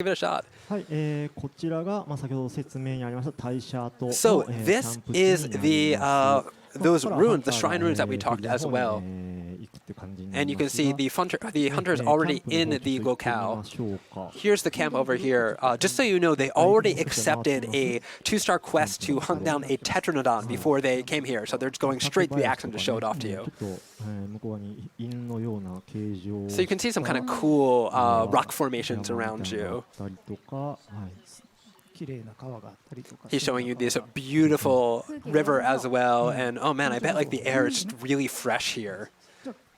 Give it a shot. はい、こちらが先ほど説明にありました大シャートの So キャ this ンプ地に is なり the ます。 those ここから runes, the shrine runes that we ハン talked ター as の方 well. に行くって感じにな And り you ま can す see が the hunter is already in the locale. Here's the camp over here. Just so you know, they already accepted a 2-star quest to hunt down a Tetranadon before they came here. So they're just going straight to the action to show it off to you. ちょっと向こう側に犬のような形状 So you can see some kind of cool rock formations around you. あったりとか、はい He's showing you this beautiful river as well, and oh man, I bet like the air is just really fresh here.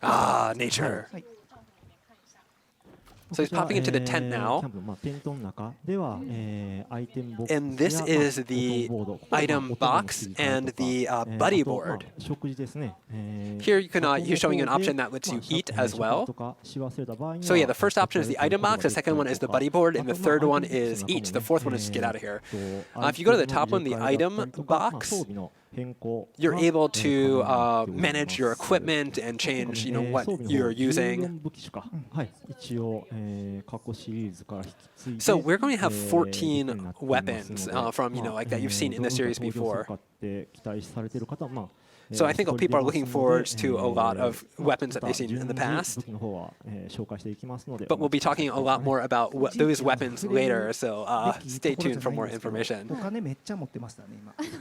Ah, nature. So he's popping into the tent now. And this is the item box and the buddy board. Here you can, he's showing you an option that lets you eat as well. So yeah, the first option is the item box, the second one is the buddy board, and the third one is eat. The fourth one is just get out of here. If you go to the top one, the item box, you're able to manage your equipment and change, you know, what you're using. So we're going to have 14 weapons from, you know, like that you've seen in the series before. So I think people are looking forward to a lot of weapons that they've seen in the past. But we'll be talking a lot more about those weapons later, so stay tuned for more information.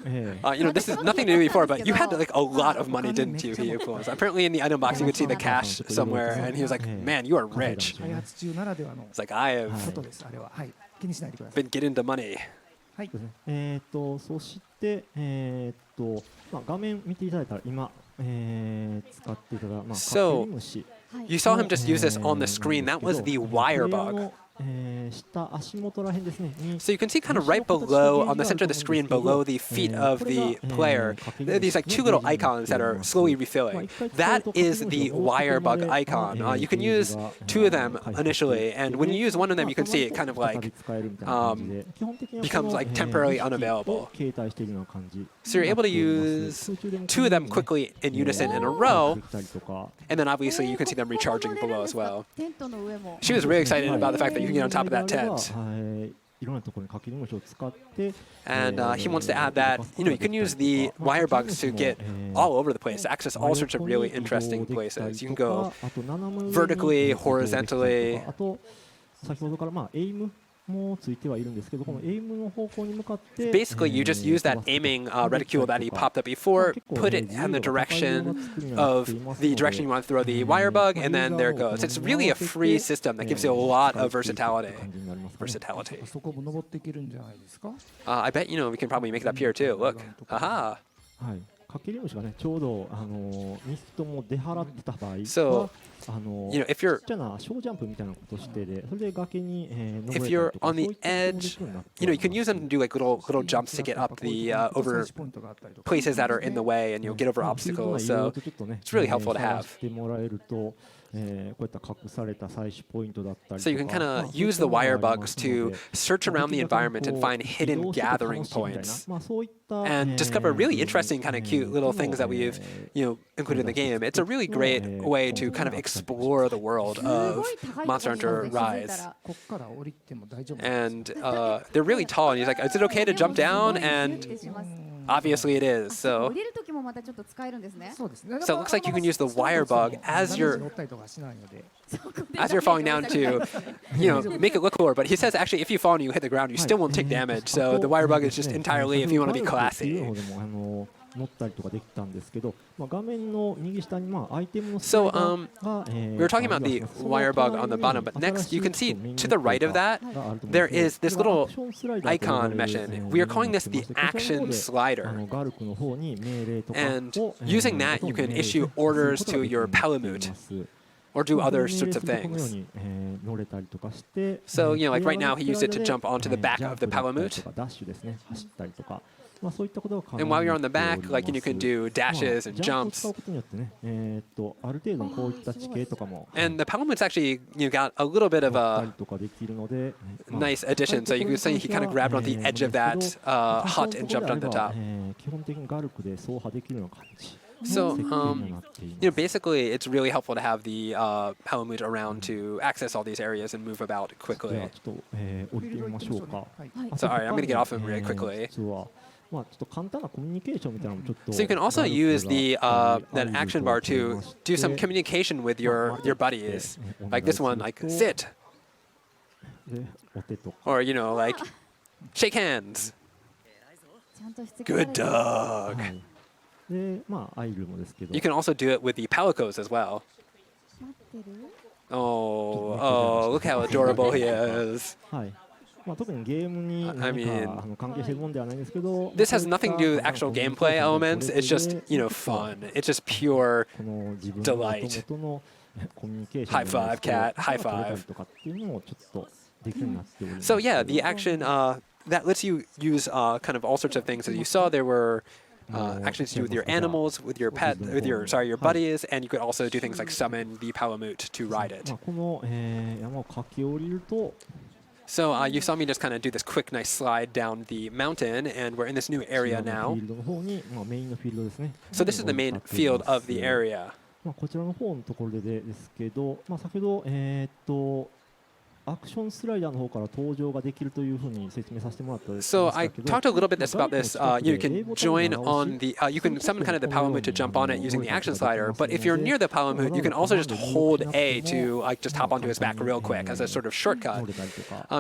You know, this is nothing to do before, but you had like a lot of money, didn't you, Hiyuko? Apparently in the item box you could see the cash somewhere, and he was like, man, you are rich. It's like, I have been getting the money. そして、画面見ていただいたら今、使っていただいた、So, you saw him just use this on the screen. That was the wirebug. So you can see kind of right below, on the center of the screen, below the feet of the player, there are these like two little icons that are slowly refilling. That is the wirebug icon. You can use two of them initially, and when you use one of them, you can see it kind of like becomes like temporarily unavailable. So you're able to use two of them quickly in unison in a row, and then obviously you can see them recharging below as well. She was really excited about the fact that you can get on top of that tent. And he wants to add that, you know, you can use the wirebugs to get all over the place, access all sorts of really interesting places. You can go vertically, horizontally. Basically, you just use that aiming reticule that he popped up before, put it in the direction of the direction you want to throw the wirebug, and then there it goes. It's really a free system that gives you a lot of versatility. I bet, you know, we can probably make it up here too. Look. Aha. So, you know, if you're on the edge, you know, you can use them to do like little jumps to get up the over places that are in the way, and you'll get over obstacles. So it's really helpful to have. So you can kind of use the wirebugs to search around the environment and find hidden gathering points and discover really interesting kind of cute little things that we've, you know, included in the game. It's a really great way to kind of explore the world of Monster Hunter Rise. And they're really tall, and he's like, is it okay to jump down? And obviously it is. So it looks like you can use the wirebug as you're falling down to, you know, make it look cooler. But he says actually if you fall and you hit the ground, you still won't take damage. So the wirebug is just entirely if you want to be classy. So we were talking about the wirebug on the bottom, but next you can see to the right of that, there is this little icon mentioned. We are calling this the action slider. And using that, you can issue orders to your palamute or do other sorts of things. So, you know, like right now he used it to jump onto the back of the palamute. And while you're on the back, like, you can do dashes and jumps. And the palamute's actually, you know, got a little bit of a nice addition. So you can see he kind of grabbed on the edge of that hut and jumped on the top. So, basically, it's really helpful to have the Palamute around to access all these areas and move about quickly. Sorry, I'm going to get off him really quickly. So you can also use the that action bar to do some communication with your buddies. Like this one, like sit. Or, like shake hands. Good dog. You can also do it with the Palicos as well. Oh, look how adorable he is. I mean, this has nothing to do with actual gameplay elements. It's just, fun. It's just pure delight. High five, cat. High five. So yeah, the action that lets you use kind of all sorts of things. As you saw, there were actions to do with your animals, with your pet, with your buddies, and you could also do things like summon the Palamute to ride it. So you saw me just kind of do this quick, nice slide down the mountain, and we're in this new area now. So this is the main field of the area. So I talked a little bit about this. You can join on the, you can summon kind of the Palamute to jump on it using the action slider. But if you're near the Palamute, you can also just hold A to just hop onto his back real quick as a sort of shortcut.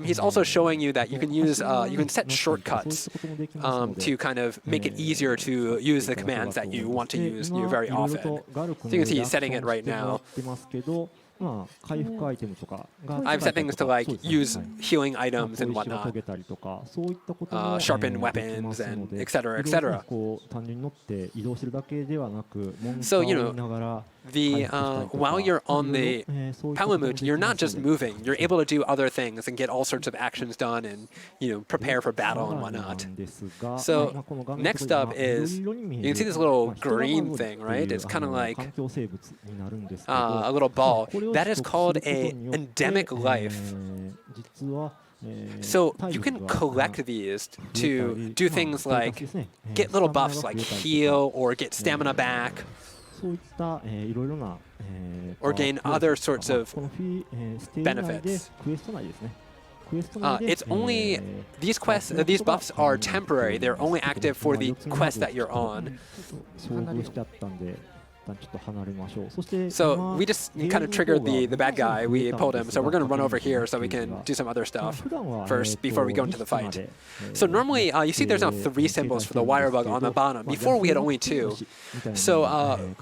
He's also showing you that you can use, you can set shortcuts to kind of make it easier to use the commands that you want to use very often. So you can see he's setting it right now. I've set things to use heling items and whatnot, sharpen weapons, and etc. etc. So while you're on the Palamute, you're not just moving. You're able to do other things and get all sorts of actions done and prepare for battle and whatnot. So next up is, you can see this little green thing, right? It's kind of like a little ball. That is called an endemic life. So you can collect these to do things like get little buffs like heal or get stamina back, or gain other sorts of benefits. It's only, these buffs are temporary. They're only active for the quest that you're on. So we just kind of triggered the bad guy. We pulled him. So we're going to run over here so we can do some other stuff first before we go into the fight. So normally, you see there's now 3 symbols for the wirebug on the bottom. Before we had only 2. So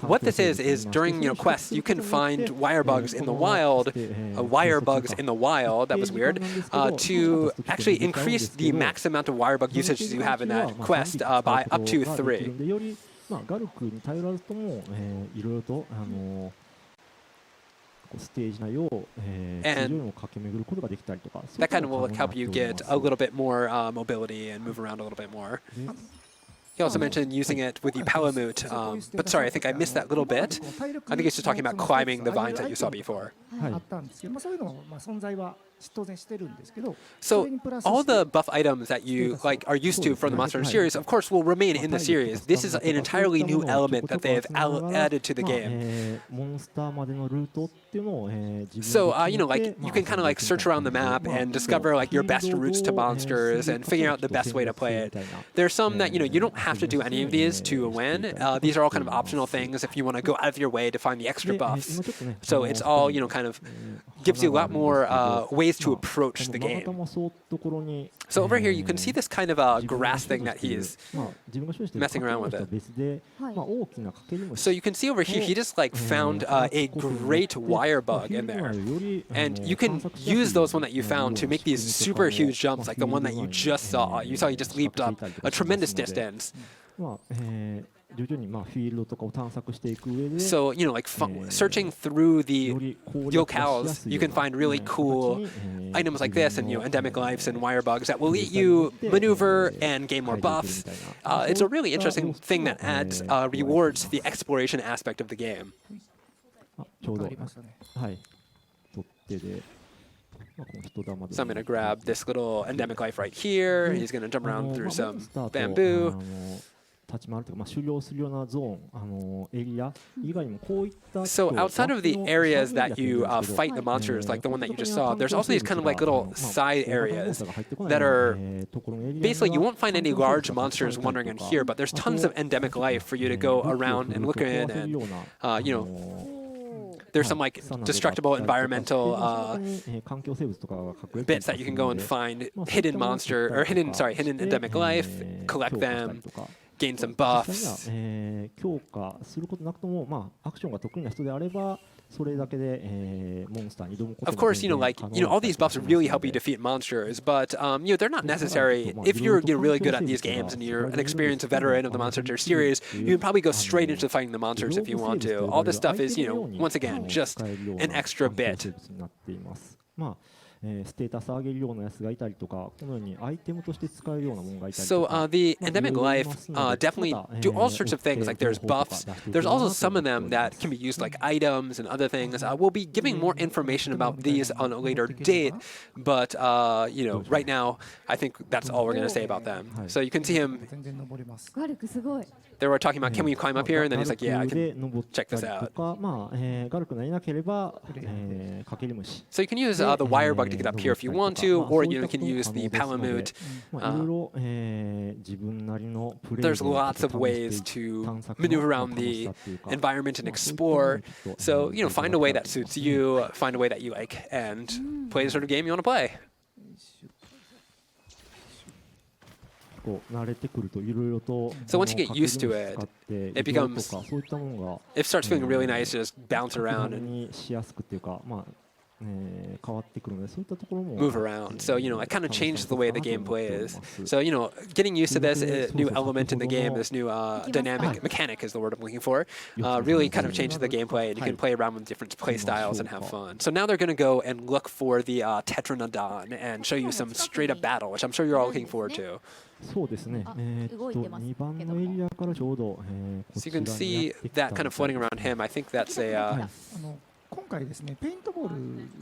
what this is during quests, you can find wirebugs in the wild, that was weird, to actually increase the max amount of wirebug usage you have in that quest by up to 3. And that kind of will help you get a little bit more mobility and move around a little bit more. He also mentioned using it with the Palamute, but sorry, I think I missed that little bit. I think he's just talking about climbing the vines that you saw before. So all the buff items that you are used to from the Monster Hunter series, of course, will remain in the series. This is an entirely new element that they have added to the game. So you can kind of search around the map and discover your best routes to monsters and figure out the best way to play it. There's some that you don't have to do any of these to win. These are all kind of optional things if you want to go out of your way to find the extra buffs. So it's all kind of gives you a lot more ways to approach the game. So over here, you can see this kind of grass thing that he's messing around with it. So you can see over here, he just found a great wirebug in there. And you can use those one that you found to make these super huge jumps, like the one that you just saw. You saw he just leaped up a tremendous distance. So, searching through the locales, you can find really cool items like this and, endemic lives and wirebugs that will let you maneuver and gain more buffs. It's a really interesting thing that adds rewards to the exploration aspect of the game. So I'm going to grab this little endemic life right here. He's going to jump around through some bamboo. 立ち回るというか、狩猟するようなゾーン、エリア以外にもこういった So outside of the areas that you fight the monsters, like the one that you just saw, there's also these kind of like little side areas that are basically you won't find any large monsters wandering in here, but there's tons of endemic life for you to go around and look in, and you know, there's some like destructible environmental bits that you can go and find hidden monster or hidden endemic life, collect them, gain some buffs. 強化することなくとも、まあアクションが得意な人であれば。それだけで、モンスターに挑むことが Of course, you know, like, you know, all these buffs really help you defeat monsters, but, you know, they're not necessary. If you're really good at these games and you're an experienced veteran of the Monster Hunter series, you can probably go straight into fighting the monsters if you want to. All this stuff is, you know, once again, just an extra bit. ステータス上げるようなやつがいたりとか、このようにアイテムとして使えるようなものがいたりとか。So the endemic life definitely do all sorts of things. Like there's buffs. There's also some of them that can be used like items and other things. We'll be giving more information about these on a later date, but you know, right now, I think that's all we're going to say about them. So you can see him. They were talking about, can we climb up here? And then he's like, yeah, I can check this out. So you can use the wirebug to get up here if you want to, or you can use the palamute. There's lots of ways to maneuver around the environment and explore. So, you know, find a way that suits you, find a way that you like, and play the sort of game you want to play. So once you get used to it, it becomes, it starts feeling really nice to just bounce around and move around. So, you know, it kind of changes the way the gameplay is. So, you know, getting used to this new element in the game, this new dynamic mechanic is the word I'm looking for, really kind of changes the gameplay, and you can play around with different play styles and have fun. So now they're going to go and look for the Tetranadon and show you some straight up battle, which I'm sure you're all looking forward to. So you can see that kind of floating around him. I think that's a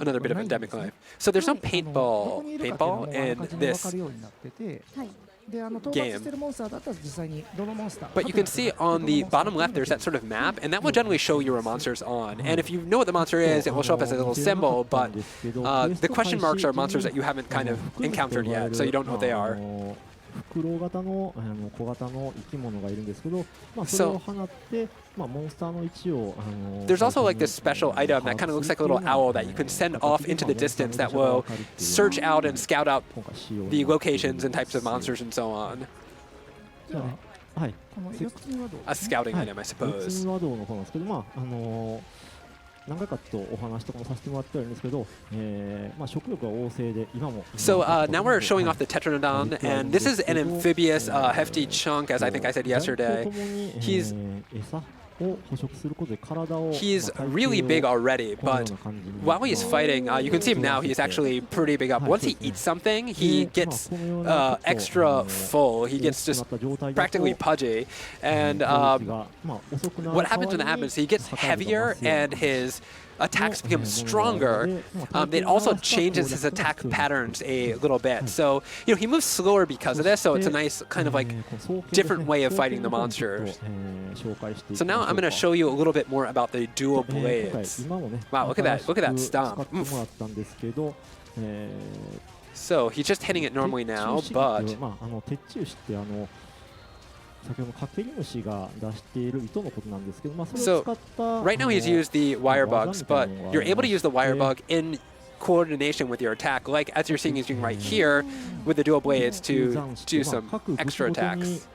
another bit of endemic life. So there's no paintball in this game. But you can see on the bottom left there's that sort of map, and that will generally show you where monsters on. And if you know what the monster is, it will show up as a little symbol, but the question marks are monsters that you haven't kind of encountered yet, so you don't know what they are. So there's also like this special item that kind of looks like a little owl that you can send off into the distance that will search out and scout out the locations and types of monsters and so on. A scouting item, I suppose. 何回かとお話とかもさせてもらってはいるんですけど、食欲が旺盛で今も。So now we're showing off the Tetranadon, and this is an amphibious, hefty chunk, as I think I said yesterday. He's really big already, but while he's fighting, you can see him now, he's actually pretty big up. Once he eats something, he gets extra full. He gets just practically pudgy. And what happens when that happens, he gets heavier and his attacks become stronger. It also changes his attack patterns a little bit. So, you know, he moves slower because of this, so it's a nice kind of like different way of fighting the monsters. So now I'm going to show you a little bit more about the dual blades. Wow, look at that stomp. So he's just hitting it normally now, but so right now he's used the wirebugs, but you're able to use the wirebug in coordination with your attack, like as you're seeing he's doing right here with the dual blades to do some extra attacks.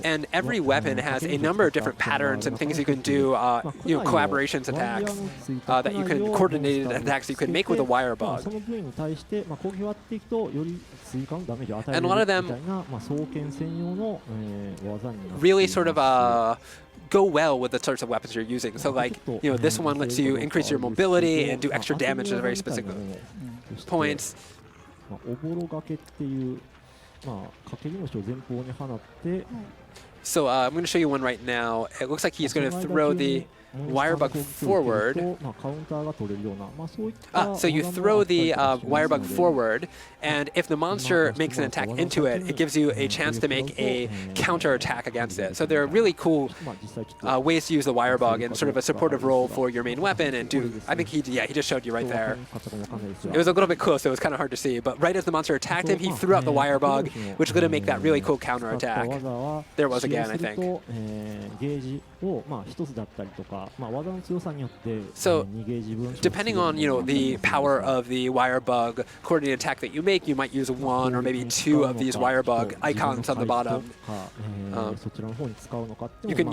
And every weapon has a number of different patterns and things you can do, you know, collaborations attacks that you can coordinate attacks you can make with a wirebug. And a lot of them really sort of go well with the sorts of weapons you're using. So like, you know, this one lets you increase your mobility and do extra damage at very specific points. So I'm going to show you one right now. It looks like he's going to throw the wirebug forward. So you throw the wirebug forward, and if the monster makes an attack into it, it gives you a chance to make a counter attack against it. So there are really cool ways to use the wirebug in sort of a supportive role for your main weapon and do. I think he just showed you right there. It was a little bit close, so it was kind of hard to see. But right as the monster attacked him, he threw out the wirebug, which is going to make that really cool counter attack. There it was again, I think. So, depending on the power of the wirebug coordinated attack that you make, you might use one or maybe two of these wirebug icons on the bottom. You can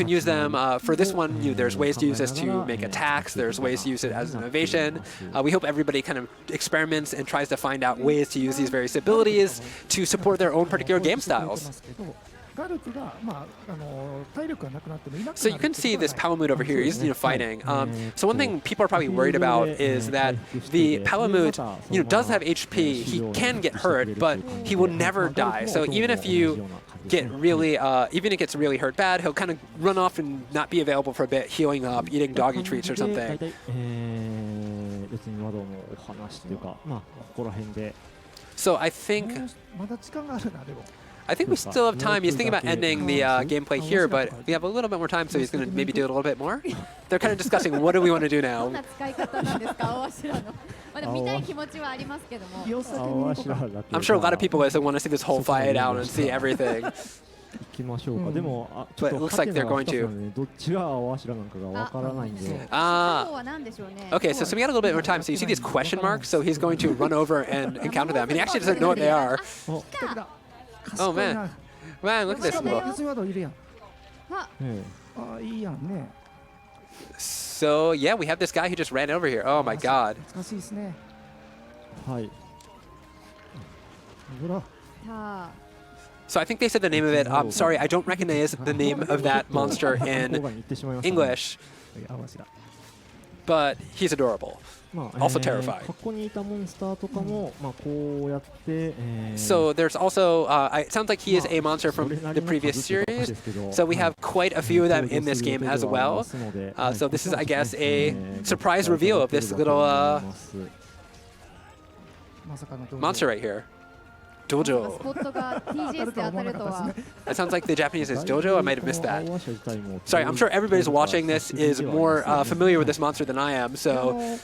use them for this one. There's ways to use this to make attacks. There's ways to use it as an evasion. We hope everybody kind of experiments and tries to find out ways to use these various abilities to support their own particular game styles. So you can see this Palamute over here. He's fighting. So one thing people are probably worried about is that the Palamute does have HP. He can get hurt, but he will never die. So even if you get really, even if it gets really hurt bad, he'll kind of run off and not be available for a bit, healing up, eating doggy treats or something. So I think we still have time. He's thinking about ending the gameplay here, but we have a little bit more time, so he's going to maybe do it a little bit more. They're kind of discussing what do we want to do now. I'm sure a lot of people want to see this whole fight out and see everything. But it looks like they're going to. Okay, so we got a little bit more time. So you see these question marks, so he's going to run over and encounter them. And he actually doesn't know what they are. Oh man, look at this people. So yeah, we have this guy who just ran over here. Oh my god. So I think they said the name of it. I'm sorry, I don't recognize the name of that monster in English, but he's adorable. Also terrifying. So there's also, it sounds like he is a monster from the previous series. So we have quite a few of them in this game as well. So this is, I guess, a surprise reveal of this little monster right here. Dojo. That sounds like the Japanese is Dojo. I might have missed that. Sorry, I'm sure everybody's watching this is more familiar with this monster than I am, so...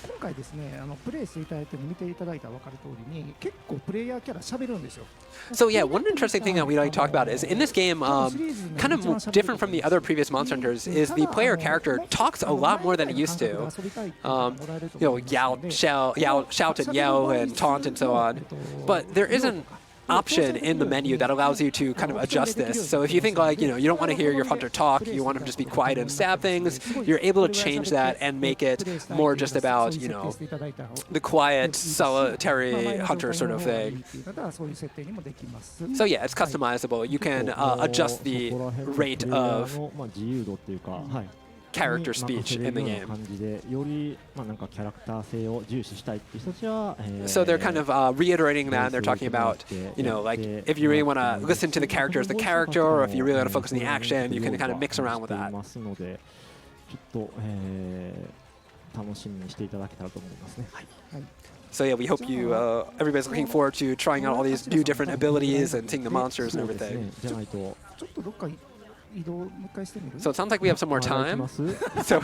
So yeah, one interesting thing that we like to talk about is in this game, kind of different from the other previous Monster Hunters, is the player character talks a lot more than he used to. Shout and yell and taunt and so on. But there isn't option in the menu that allows you to kind of adjust this. So if you think like, you don't want to hear your hunter talk, you want him to just be quiet and stab things, you're able to change that and make it more just about, the quiet, solitary hunter sort of thing. So yeah, it's customizable. You can adjust the rate of character speech in the game. So they're kind of reiterating that, and they're talking about, like if you really want to listen to the character as the character, or if you really want to focus on the action, you can kind of mix around with that. So yeah, we hope everybody's looking forward to trying out all these new different abilities and seeing the monsters and everything. So it sounds like we have some more time. So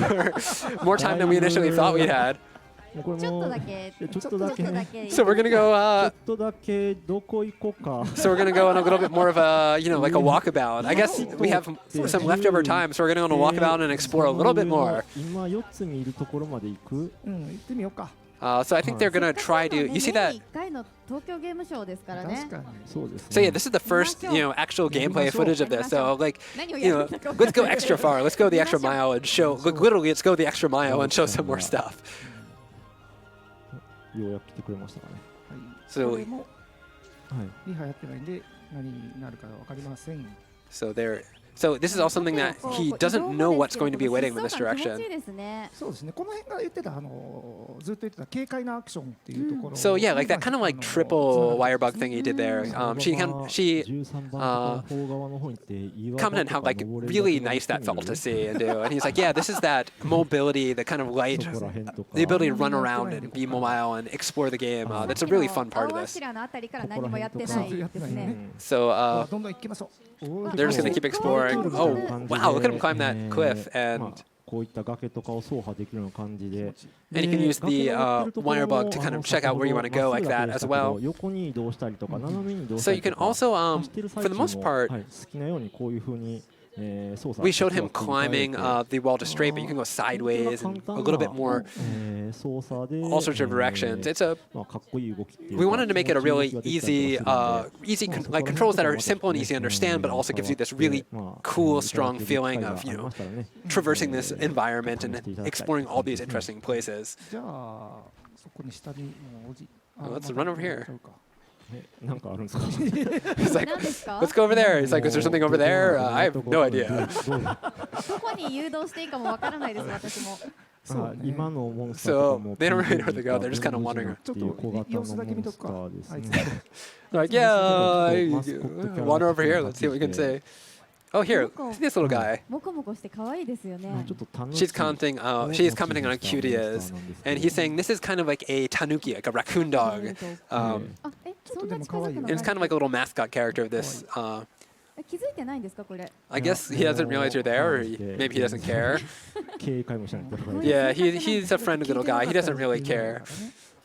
more time than we initially thought we had. So we're gonna go. So we're gonna go on a little bit more of a, like a walkabout. I guess we have some leftover time, so we're gonna go on a walkabout and explore a little bit more. So I think they're gonna try to. You see that? So yeah, this is the first actual gameplay footage of this. So like let's go extra far. Let's go the extra mile and show. Literally, let's go the extra mile and show some more stuff. So they're So this is also something that he doesn't know what's going to be awaiting him in this direction. そうですね。この辺が言ってたずっと言ってた軽快なアクションっていうところ。So yeah, like that kind of like triple wirebug thing he did there. She commented how like really nice that felt to see and do. And he's like, yeah, this is that mobility, the kind of light, the ability to run around and be mobile and explore the game. That's a really fun part of this. So どんどん行きましょう。 they're just going to keep exploring. Oh, wow, look at him climb that cliff. And こういった崖とかを走破できるような感じで、 and you can use the wirebug to kind of check out where you want to go like that as well. 横に移動したりとか斜めに移動し So た you りと can か、 also, 走ってる for 最 the 中 most も part, はい、好きなようにこういう風に操作 we showed him climbing the wall to straight, but you can go sideways and a little bit more 操作で all sorts of directions. It's a まあかっこいい動きっていうか we wanted to make it a really 気持ちいい動きができたりとかするんで easy, like controls that are simple and easy to understand, but also gives you this really cool, strong feeling of, you know, traversing this environment and exploring all these interesting places. じゃあそこに下にもうおじ。 Let's run over here. なんかあるんですか He's like, let's go over there. He's like, is there something over there? I have no idea. どこに誘導していいかもわからないです私も。今のモンスターとかも So they don't really know where to go. They're just kind of wandering. っていう小型のモンスターですね Like, yeah, wander over here. Let's see what we can say. Oh, here, see this little guy. モコモコして可愛いですよね。ちょっと楽しい She's commenting on how cute he is, and he's saying this is kind of like a tanuki, like a raccoon dog. あ、そんな近づくの And it's kind of like a little mascot character of this. 気づいてないんですかこれ。 I guess he doesn't realize you're there, or maybe he doesn't care. 警戒もしない Yeah, he's a friendly little guy. He doesn't really care.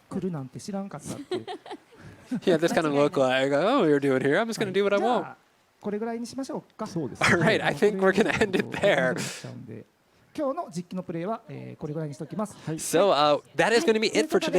来るなんて知らんかったって。 He had this kind of look like, oh, you're doing here. I'm just gonna do what I じ want. ゃあこれぐらいにしましょうか。そうです All right, I think we're gonna end it there. 今日の実機のプレイはこれぐらいにしておきます。 So that is going to be it for today.